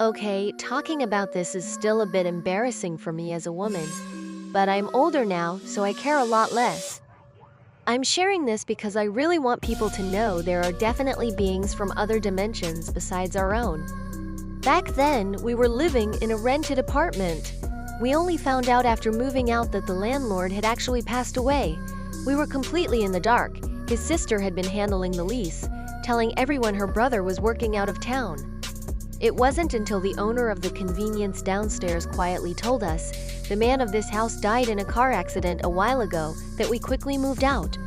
Okay, talking about this is still a bit embarrassing for me as a woman, but I'm older now, so I care a lot less. I'm sharing this because I really want people to know there are definitely beings from other dimensions besides our own. Back then, we were living in a rented apartment. We only found out after moving out that the landlord had actually passed away. We were completely in the dark. His sister had been handling the lease, telling everyone her brother was working out of town. It wasn't until the owner of the convenience downstairs quietly told us the man of this house died in a car accident a while ago that we quickly moved out.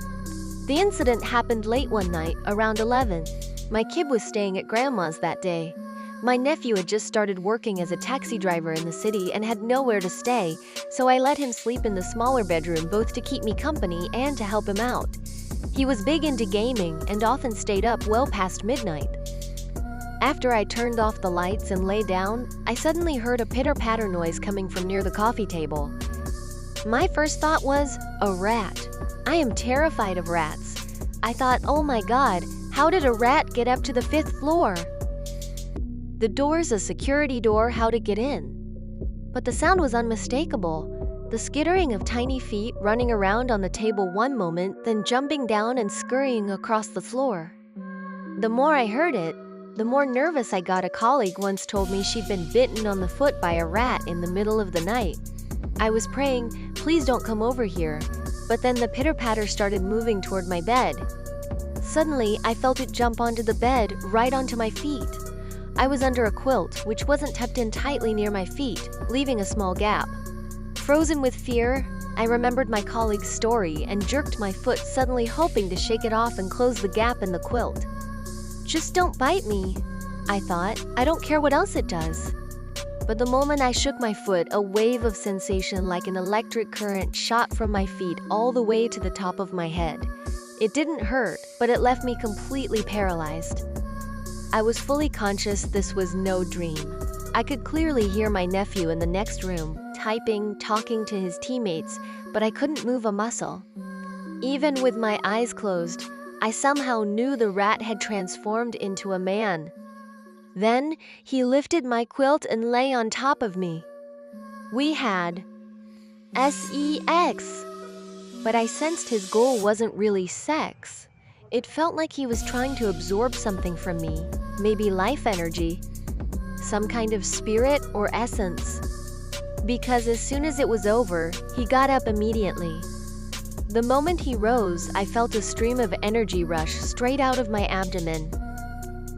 The incident happened late one night, around 11. My kid was staying at grandma's that day. My nephew had just started working as a taxi driver in the city and had nowhere to stay, so I let him sleep in the smaller bedroom both to keep me company and to help him out. He was big into gaming and often stayed up well past midnight. After I turned off the lights and lay down, I suddenly heard a pitter-patter noise coming from near the coffee table. My first thought was, a rat. I am terrified of rats. I thought, oh my god, how did a rat get up to the 5th floor? The door's a security door, how to get in? But the sound was unmistakable. The skittering of tiny feet running around on the table one moment, then jumping down and scurrying across the floor. The more I heard it, the more nervous I got. A colleague once told me she'd been bitten on the foot by a rat in the middle of the night. I was praying, please don't come over here, but then the pitter-patter started moving toward my bed. Suddenly, I felt it jump onto the bed, right onto my feet. I was under a quilt, which wasn't tucked in tightly near my feet, leaving a small gap. Frozen with fear, I remembered my colleague's story and jerked my foot, suddenly hoping to shake it off and close the gap in the quilt. Just don't bite me, I thought. I don't care what else it does. But the moment I shook my foot, a wave of sensation like an electric current shot from my feet all the way to the top of my head. It didn't hurt, but it left me completely paralyzed. I was fully conscious this was no dream. I could clearly hear my nephew in the next room, typing, talking to his teammates, but I couldn't move a muscle. Even with my eyes closed, I somehow knew the rat had transformed into a man. Then, he lifted my quilt and lay on top of me. We had sex. But I sensed his goal wasn't really sex. It felt like he was trying to absorb something from me, maybe life energy, some kind of spirit or essence. Because as soon as it was over, he got up immediately. The moment he rose, I felt a stream of energy rush straight out of my abdomen.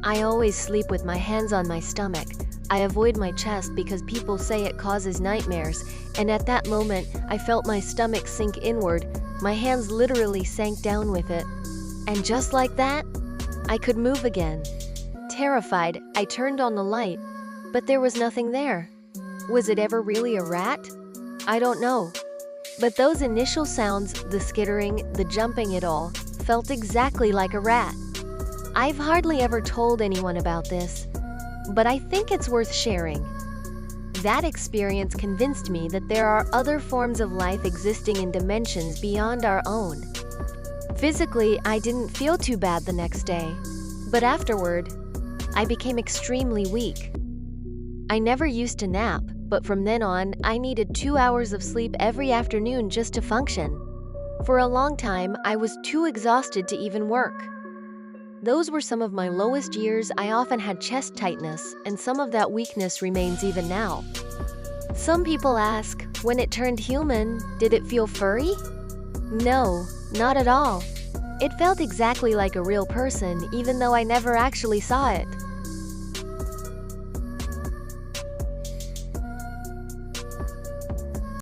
I always sleep with my hands on my stomach. I avoid my chest because people say it causes nightmares, and at that moment, I felt my stomach sink inward. My hands literally sank down with it. And just like that, I could move again. Terrified, I turned on the light, but there was nothing there. Was it ever really a rat? I don't know. But those initial sounds, the skittering, the jumping, it all, felt exactly like a rat. I've hardly ever told anyone about this, but I think it's worth sharing. That experience convinced me that there are other forms of life existing in dimensions beyond our own. Physically, I didn't feel too bad the next day, but afterward, I became extremely weak. I never used to nap, but from then on, I needed 2 hours of sleep every afternoon just to function. For a long time, I was too exhausted to even work. Those were some of my lowest years. I often had chest tightness, and some of that weakness remains even now. Some people ask, when it turned human, did it feel furry? No, not at all. It felt exactly like a real person, even though I never actually saw it.